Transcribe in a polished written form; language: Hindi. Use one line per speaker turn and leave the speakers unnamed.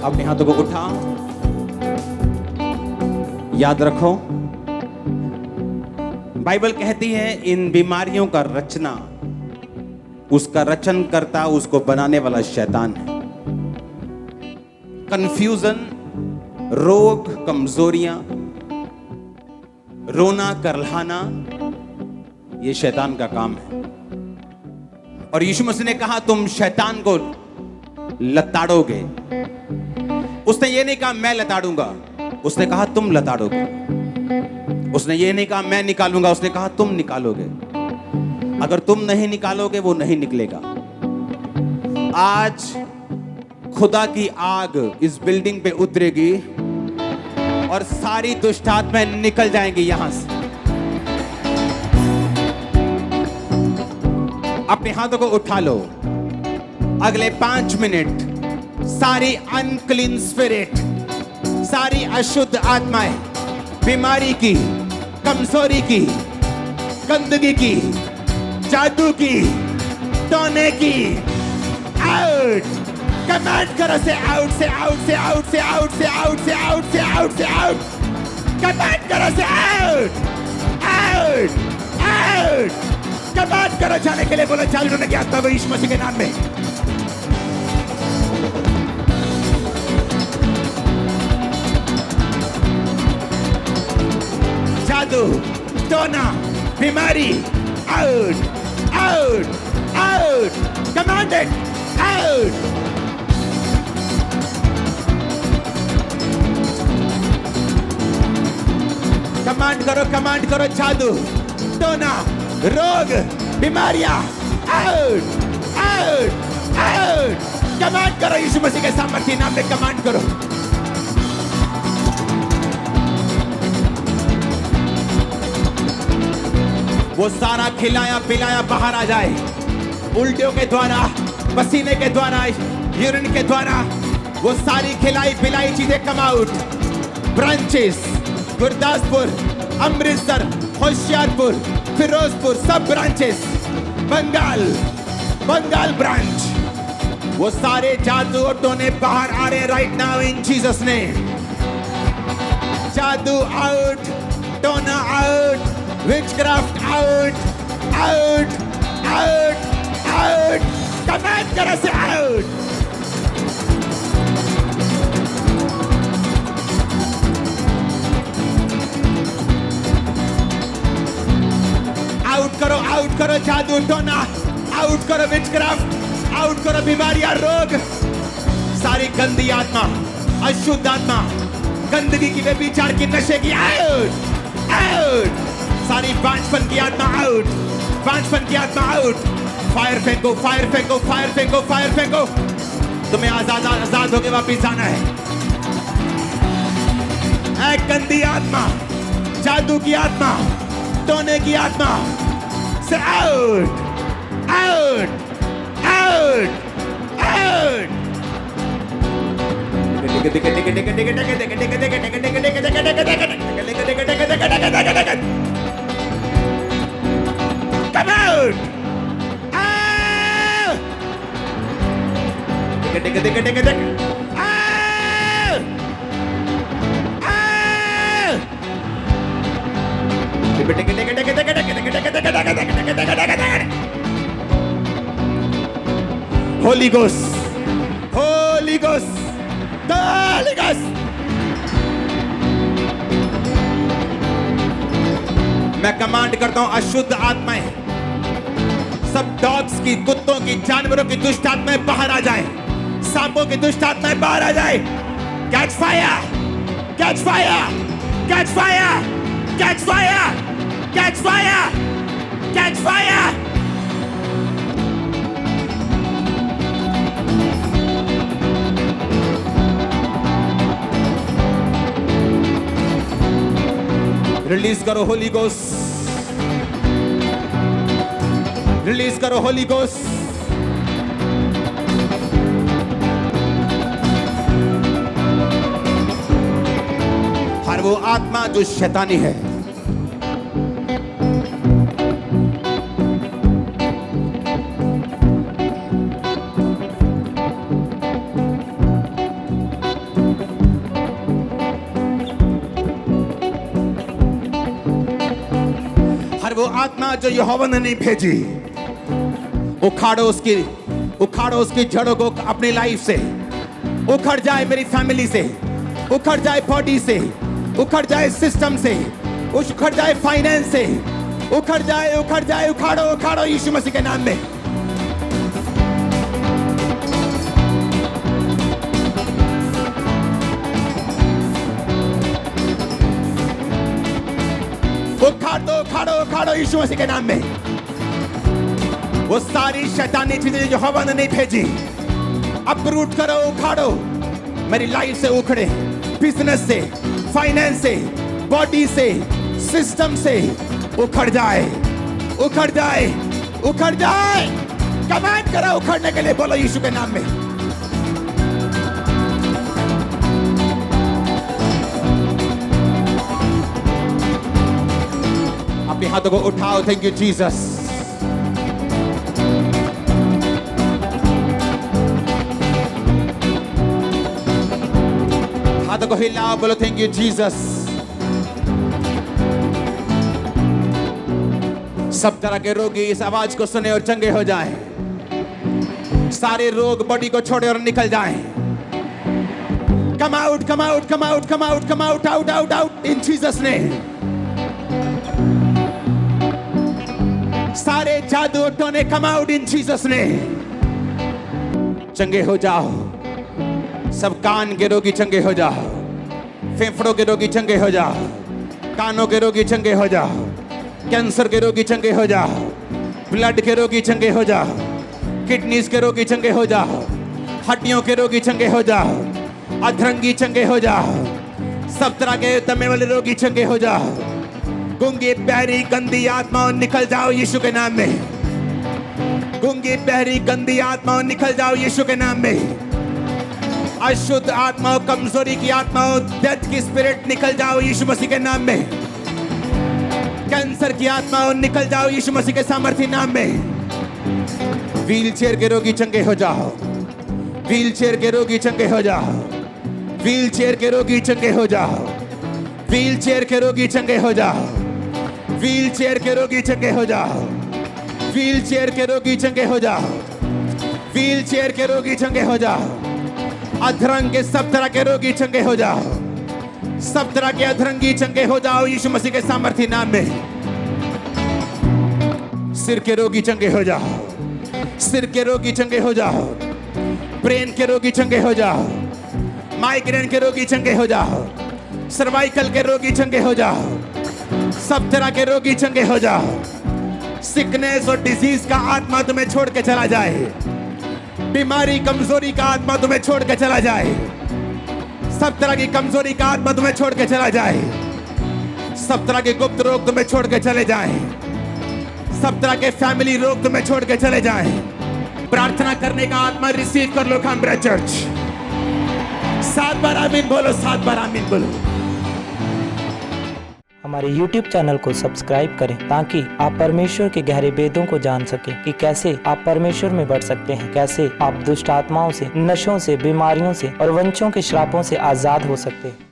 अपने हाथों को उठा, याद रखो बाइबल कहती है इन बीमारियों का रचना, उसका रचन करता, उसको बनाने वाला शैतान है। कंफ्यूजन, रोग, कमजोरियां, रोना करलाना, ये शैतान का काम है। और यीशु मसीह ने कहा तुम शैतान को लताड़ोगे। उसने ये नहीं कहा मैं लताड़ूंगा, उसने कहा तुम लताड़ोगे। उसने ये नहीं कहा मैं निकालूंगा, उसने कहा तुम निकालोगे। अगर तुम नहीं निकालोगे वो नहीं निकलेगा। आज खुदा की आग इस बिल्डिंग पे उतरेगी और सारी दुष्ट आत्माएं निकल जाएंगी यहां से। अपने हाथों को उठा लो। अगले 5 मिनट सारी अनक्लीन स्पिरिट, सारी अशुद्ध आत्माएं, बीमारी की, कमजोरी की, गंदगी की, जादू की, टोने की, आउट। कमांड करो से आउट, से आउट, से आउट, से आउट, से आउट, से आउट, से आउट, से आउट। कमांड करो से आउट, आउट, आउट। कमांड करो जाने के लिए। बोलो चालू होने की आत्मा को यीशु मसीह के नाम में। जादू, टोना, बीमारी, out, out, out. Commanded, out. Command करो जादू, टोना, रोग, बीमारियां, आउट, आउट, आउट। कमांड करो यीशु मसीह के सामर्थ्य नाम में। कमांड करो। वो सारा खिलाया पिलाया बाहर आ जाए। उल्टियों के द्वारा, पसीने के द्वारा, यूरिन के द्वारा वो सारी खिलाई पिलाई चीजें come out. Branches Gurdaspur, Amritsar, Hoshiarpur, Firozpur, सब ब्रांचेस, बंगाल ब्रांच, वो सारे जादू और टोने बाहर आ रहे right now in Jesus name. जादू आउट, टोना out, witchcraft out, out, out, out. Command करो से आउट। आउट करो जादू टोना, आउट करो विचक्राफ्ट, आउट करो बीमारियां, रोग, सारी गंदी आत्मा, अशुद्ध आत्मा, गंदगी की, व्यभिचार की, नशे की, आउट, आउट। सारी बांझपन की आत्मा आउट, बांझपन की आत्मा आउट। फायर फेंको, फायर फेंको, फायर फेंको, फायर फेंको। तुम्हें आजाद होके वापिस जाना है। एक गंदी आत्मा, जादू की आत्मा, टोने की आत्मा से out, out, out, out. Come out! Holy Ghost, Holy Ghost, Holy Ghost. मैं कमांड करता हूं अशुद्ध आत्माएं, सब डॉग्स की, कुत्तों की, जानवरों की दुष्ट आत्माएं बाहर आ जाएं। सांपों की दुष्ट आत्माएं बाहर आ जाए। Catch fire, catch fire, catch fire, catch fire, catch fire, catch fire. Release करो होली गोस्ट, रिलीज करो होली गोस्ट। हर वो आत्मा जो शैतानी है, वो आत्मा जो यहोवा ने नहीं भेजी, उखाड़ो उसकी जड़ों को अपनी लाइफ से। उखड़ जाए मेरी फैमिली से, उखड़ जाए बॉडी से, उखड़ जाए सिस्टम से, उखड़ जाए फाइनेंस से, उखड़ जाए, उखाड़ो यीशु मसीह के नाम में। उखाड़ो यीशु मसीह के नाम में। वो सारी शैतानी चीजें जो हवा ने नहीं भेजी, अपरूट करो, उखाड़ो। मेरी लाइफ से उखड़े, बिजनेस से, फाइनेंस से, बॉडी से, सिस्टम से उखड़ जाए। कमांड करो उखड़ने के लिए, बोलो यीशु के नाम में। अपने हाथों को उठाओ। Thank you Jesus. हाथों को हिलाओ, बोलो थैंक यू जीसस। सब तरह के रोगी इस आवाज को सुने और चंगे हो जाएं। सारे रोग बॉडी को छोड़े और निकल जाएं। Come out in Jesus name. सारे जादू टोने come out in Jesus name. चंगे हो जाओ। सब कान के रोगी चंगे हो जाओ, फेफड़ों के रोगी चंगे हो जाओ, कानों के रोगी चंगे हो जाओ, कैंसर के रोगी चंगे हो जाओ, ब्लड के रोगी चंगे हो जाओ, किडनीज के रोगी चंगे हो जाओ, हड्डियों के रोगी चंगे हो जाओ, अधरंगी चंगे हो जाओ, सब तरह के दमे वाले रोगी चंगे हो जाओ। गूंगी बहरी गंदी आत्माओं निकल जाओ यीशु के नाम में। गूंगी बहरी गंदी आत्माओं निकल जाओ यीशु के नाम में। अशुद्ध आत्माओं, कमजोरी की आत्माओं, डेथ की स्पिरिट निकल जाओ यीशु मसीह के नाम में। कैंसर की आत्माओं निकल जाओ यीशु मसीह के सामर्थ्य नाम में। व्हीलचेयर के रोगी चंगे हो जाओ। व्हीलचेयर के रोगी चंगे हो जाओ। व्हीलचेयर के रोगी चंगे हो जाओ। व्हीलचेयर के रोगी चंगे हो जाओ। व्हीलचेयर के रोगी चंगे हो जाओ। व्हीलचेयर के रोगी चंगे हो जाओ। व्हीलचेयर के रोगी चंगे हो जाओ। अधरंग के सब तरह के रोगी चंगे हो जाओ। सब तरह के अधरंगी चंगे हो जाओ यीशु मसीह के सामर्थ्य नाम में। सिर के रोगी चंगे हो जाओ। सिर के रोगी चंगे हो जाओ। ब्रेन के रोगी चंगे हो जाओ। माइग्रेन के रोगी चंगे हो जाओ। सर्वाइकल के रोगी चंगे हो जाओ। सब तरह के रोगी चंगे हो जाओ। सिकनेस और डिजीज का आत्मा तुम्हें छोड़ के चला जाए। बीमारी, कमजोरी का आत्मा तुम्हें छोड़ के चला जाए। सब तरह की कमजोरी का आत्मा तुम्हें छोड़ के चला जाए। सब तरह के गुप्त रोग तुम्हें छोड़ के चले जाएं। सब तरह के फैमिली रोग तुम्हें छोड़ के चले जाएं। प्रार्थना करने का आत्मा रिसीव कर लो काम्ब्रा चर्च। 7 बार आमीन बोलो, 7 बार आमीन बोलो।
हमारे YouTube चैनल को सब्सक्राइब करें ताकि आप परमेश्वर के गहरे वेदों को जान सकें कि कैसे आप परमेश्वर में बढ़ सकते हैं, कैसे आप दुष्ट आत्माओं से, नशों से, बीमारियों से और वंशों के श्रापों से आजाद हो सकते हैं।